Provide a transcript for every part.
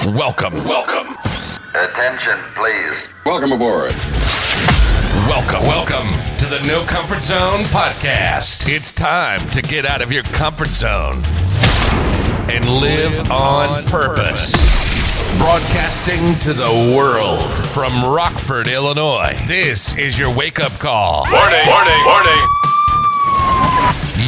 Welcome. Attention, please. Welcome aboard. Welcome to the No Comfort Zone podcast. It's time to get out of your comfort zone and live on purpose. Broadcasting to the world from Rockford, Illinois. This is your wake-up call. Warning.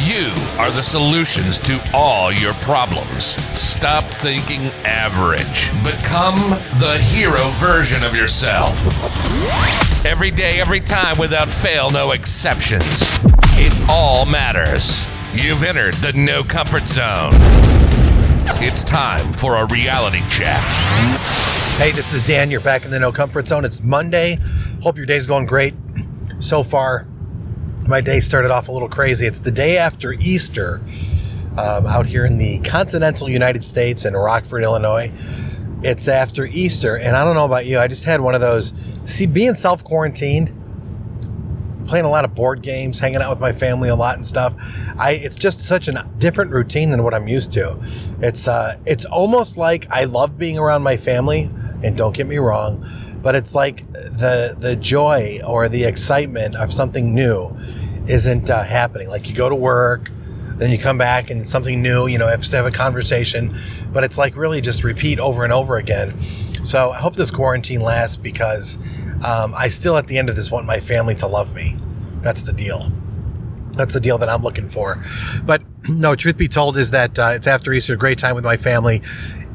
You are the solutions to all your problems. Stop thinking average. Become the hero version of yourself. Every day, every time, without fail, no exceptions. It all matters. You've entered the No Comfort Zone. It's time for a reality check. Hey, this is Dan. You're back in the No Comfort Zone. It's Monday. Hope your day's going great. So far, my day started off a little crazy. It's the day after Easter out here in the continental United States in Rockford, Illinois. It's after Easter, and I don't know about you. I just had one of those, being self-quarantined, playing a lot of board games, hanging out with my family a lot and stuff. It's just such a different routine than what I'm used to. It's almost like I love being around my family, and don't get me wrong, but it's like the joy or the excitement of something new isn't happening. Like you go to work, then you come back and something new, have to have a conversation, but it's like really just repeat over and over again. So I hope this quarantine lasts because I still at the end of this want my family to love me. That's the deal. That's the deal that I'm looking for. But no, truth be told is that it's after Easter, great time with my family.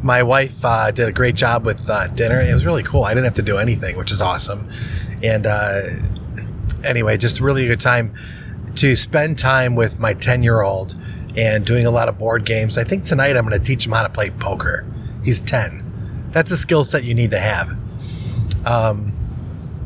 My wife did a great job with dinner. It was really cool. I didn't have to do anything, which is awesome. And anyway, just really a good time to spend time with my 10-year-old and doing a lot of board games. I think tonight I'm going to teach him how to play poker. He's 10. That's a skill set you need to have.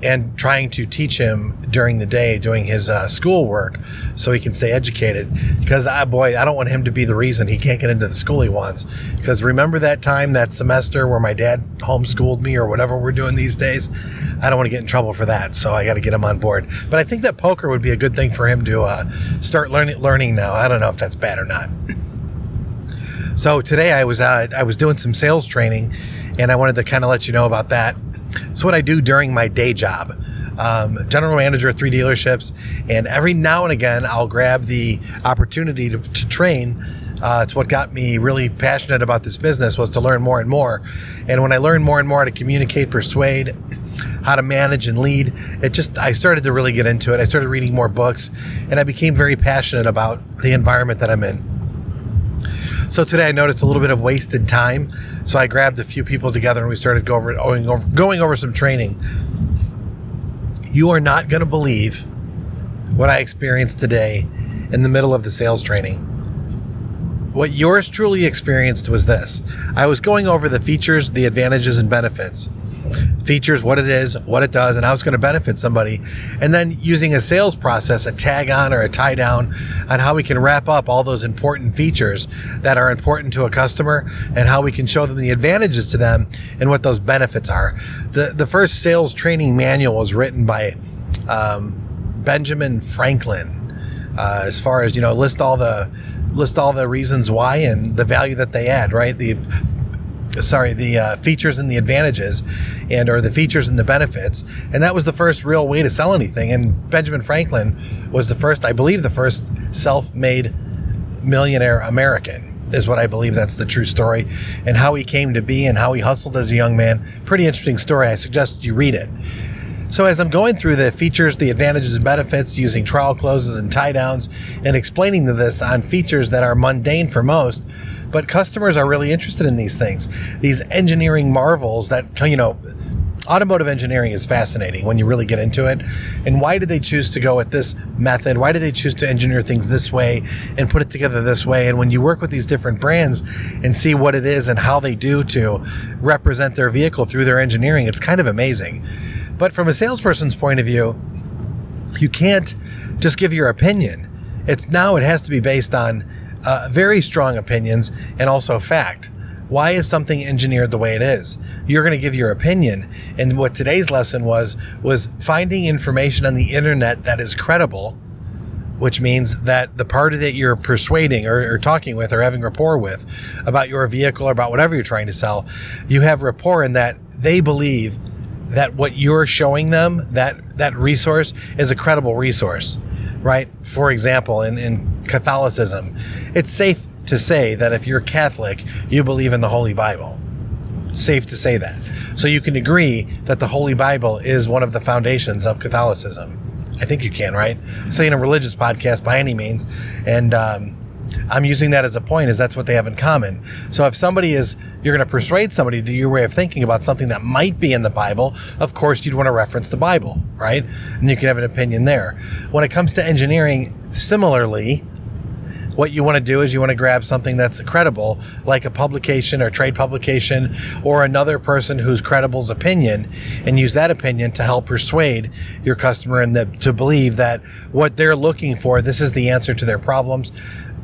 And trying to teach him during the day, doing his schoolwork so he can stay educated. Because, I don't want him to be the reason he can't get into the school he wants. Because remember that semester where my dad homeschooled me or whatever we're doing these days? I don't want to get in trouble for that, so I got to get him on board. But I think that poker would be a good thing for him to start learning now. I don't know if that's bad or not. So today I was doing some sales training, and I wanted to kind of let you know about that. It's what I do during my day job. General manager of 3 dealerships, and every now and again I'll grab the opportunity to train. It's what got me really passionate about this business, was to learn more and more. And when I learned more and more how to communicate, persuade, how to manage and lead, I started to really get into it. I started reading more books, and I became very passionate about the environment that I'm in. So today I noticed a little bit of wasted time. So I grabbed a few people together and we started going over some training. You are not going to believe what I experienced today in the middle of the sales training. What yours truly experienced was this. I was going over the features, the advantages, and benefits. Features, what it is, what it does, and how it's going to benefit somebody. And then using a sales process, a tag on or a tie down on how we can wrap up all those important features that are important to a customer and how we can show them the advantages to them and what those benefits are. The first sales training manual was written by Benjamin Franklin, as far as, list all the reasons why and the value that they add, right? The features and the advantages or the features and the benefits. And that was the first real way to sell anything. And Benjamin Franklin was the first self-made millionaire American, is what I believe. That's the true story, and how he came to be and how he hustled as a young man. Pretty interesting story. I suggest you read it. So as I'm going through the features, the advantages and benefits, using trial closes and tie downs and explaining this on features that are mundane for most, but customers are really interested in these things, these engineering marvels that, automotive engineering is fascinating when you really get into it. And why did they choose to go with this method? Why did they choose to engineer things this way and put it together this way? And when you work with these different brands and see what it is and how they do to represent their vehicle through their engineering, it's kind of amazing. But from a salesperson's point of view, you can't just give your opinion. It has to be based on very strong opinions and also fact. Why is something engineered the way it is? You're going to give your opinion. And what today's lesson was finding information on the internet that is credible which means that the party that you're persuading or talking with or having rapport with about your vehicle or about whatever you're trying to sell, you have rapport in that they believe that what you're showing them, that resource is a credible resource, right? For example, in Catholicism, it's safe to say that if you're Catholic, you believe in the Holy Bible. Safe to say that. So you can agree that the Holy Bible is one of the foundations of Catholicism. I think you can, right? Saying a religious podcast by any means. And I'm using that as a point, as that's what they have in common. So if you're going to persuade somebody to your way of thinking about something that might be in the Bible, of course you'd want to reference the Bible, right? And you can have an opinion there. When it comes to engineering, similarly, what you want to do is you want to grab something that's credible, like a publication or trade publication or another person who's credible's opinion, and use that opinion to help persuade your customer and to believe that what they're looking for, this is the answer to their problems.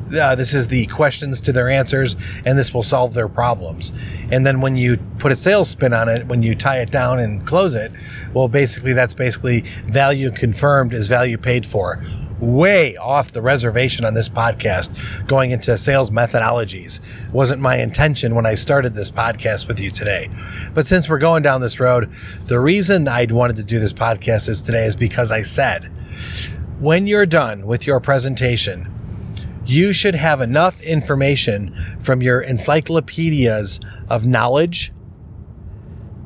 This is the questions to their answers, and this will solve their problems. And then when you put a sales spin on it, when you tie it down and close it, well, basically that's value confirmed is value paid for. Way off the reservation on this podcast, going into sales methodologies. Wasn't my intention when I started this podcast with you today. But since we're going down this road, the reason I wanted to do this podcast is because I said, when you're done with your presentation, you should have enough information from your encyclopedias of knowledge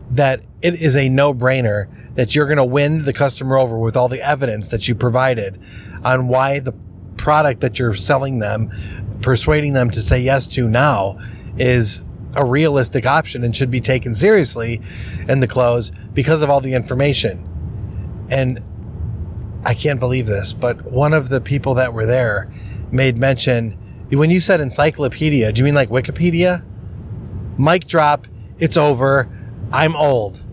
that it is a no-brainer that you're going to win the customer over with all the evidence that you provided on why the product that you're selling them, persuading them to say yes to now, is a realistic option and should be taken seriously in the close because of all the information. And I can't believe this, but one of the people that were there made mention, when you said encyclopedia, do you mean like Wikipedia? Mic drop, it's over, I'm old.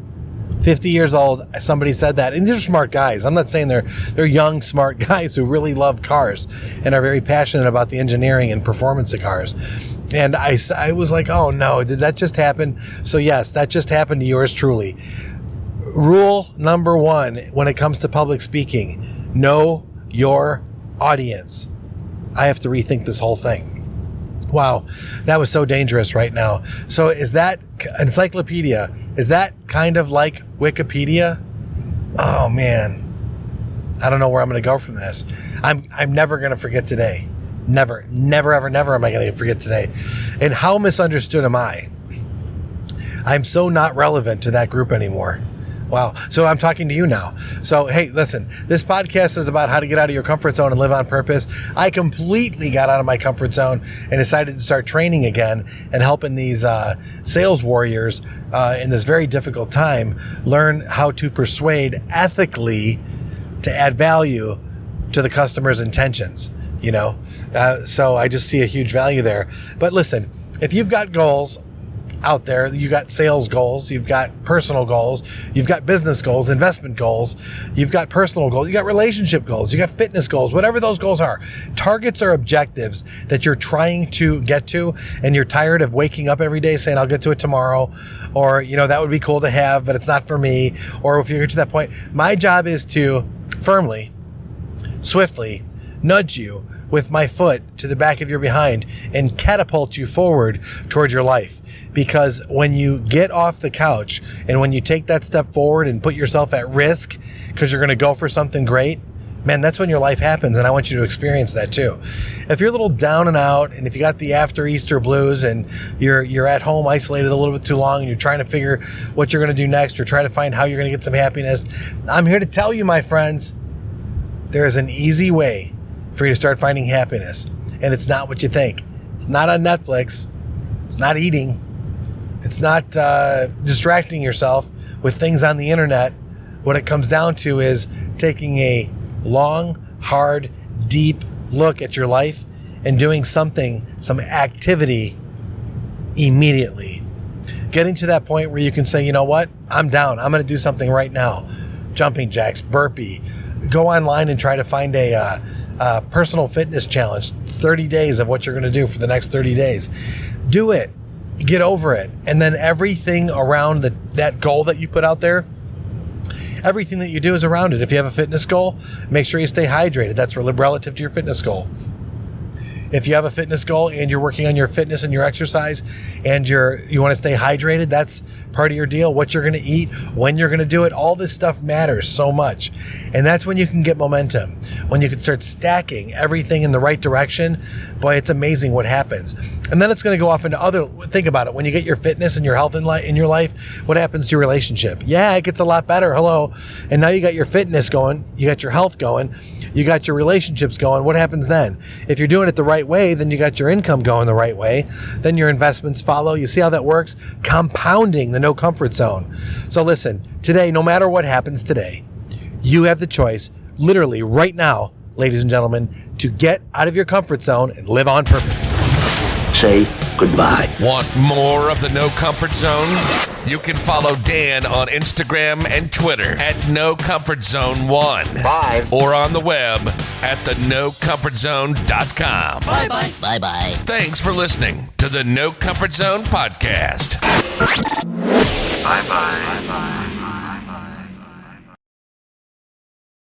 50 years old, somebody said that. And these are smart guys. I'm not saying they're young, smart guys who really love cars and are very passionate about the engineering and performance of cars. And I was like, oh no, did that just happen? So yes, that just happened to yours truly. Rule number 1 when it comes to public speaking, know your audience. I have to rethink this whole thing. Wow, that was so dangerous right now. So is that encyclopedia, is that kind of like Wikipedia? Oh man, I don't know where I'm going to go from this. I'm never going to forget today. Never, ever, never am I going to forget today. And how misunderstood am I? I'm so not relevant to that group anymore. Wow. So I'm talking to you now. So, hey, listen, this podcast is about how to get out of your comfort zone and live on purpose. I completely got out of my comfort zone and decided to start training again and helping these sales warriors in this very difficult time learn how to persuade ethically to add value to the customer's intentions, So I just see a huge value there. But listen, if you've got goals out there, you got sales goals, you've got personal goals, you've got business goals, investment goals, you've got personal goals, you got relationship goals, you got fitness goals, whatever those goals are. Targets are objectives that you're trying to get to, and you're tired of waking up every day saying, I'll get to it tomorrow, or, that would be cool to have, but it's not for me. Or if you get to that point, my job is to firmly, swiftly nudge you with my foot to the back of your behind and catapult you forward toward your life. Because when you get off the couch and when you take that step forward and put yourself at risk because you're going to go for something great, man, that's when your life happens. And I want you to experience that too. If you're a little down and out, and if you got the after Easter blues and you're at home isolated a little bit too long and you're trying to figure what you're going to do next or try to find how you're going to get some happiness, I'm here to tell you, my friends, there is an easy way for you to start finding happiness. And it's not what you think. It's not on Netflix. It's not eating. It's not distracting yourself with things on the internet. What it comes down to is taking a long, hard, deep look at your life and doing some activity immediately. Getting to that point where you can say, you know what? I'm down. I'm going to do something right now. Jumping jacks, burpee. Go online and try to find a personal fitness challenge. 30 days of what you're going to do for the next 30 days. Do it. Get over it. And then everything around that goal that you put out there, Everything that you do is around it. If you have a fitness goal, make sure you stay hydrated. That's relative to your fitness goal. If you have a fitness goal and you're working on your fitness and your exercise and you want to stay hydrated, that's part of your deal. What you're going to eat, when you're going to do it, all this stuff matters so much. And that's when you can get momentum. When you can start stacking everything in the right direction, boy, it's amazing what happens. And then it's going to go off into think about it. When you get your fitness and your health in your life, what happens to your relationship? Yeah, it gets a lot better. Hello. And now you got your fitness going. You got your health going. You got your relationships going. What happens then? If you're doing it the right way, then you got your income going the right way. Then your investments follow. You see how that works? Compounding the no comfort zone. So listen, today, no matter what happens today, you have the choice, literally right now, ladies and gentlemen, to get out of your comfort zone and live on purpose. Say goodbye. Want more of the No Comfort Zone? You can follow Dan on Instagram and Twitter at NoComfortZone1. Bye. Or on the web at thenocomfortzone.com. Bye-bye. Bye-bye. Thanks for listening to the No Comfort Zone podcast. Bye-bye. Bye-bye.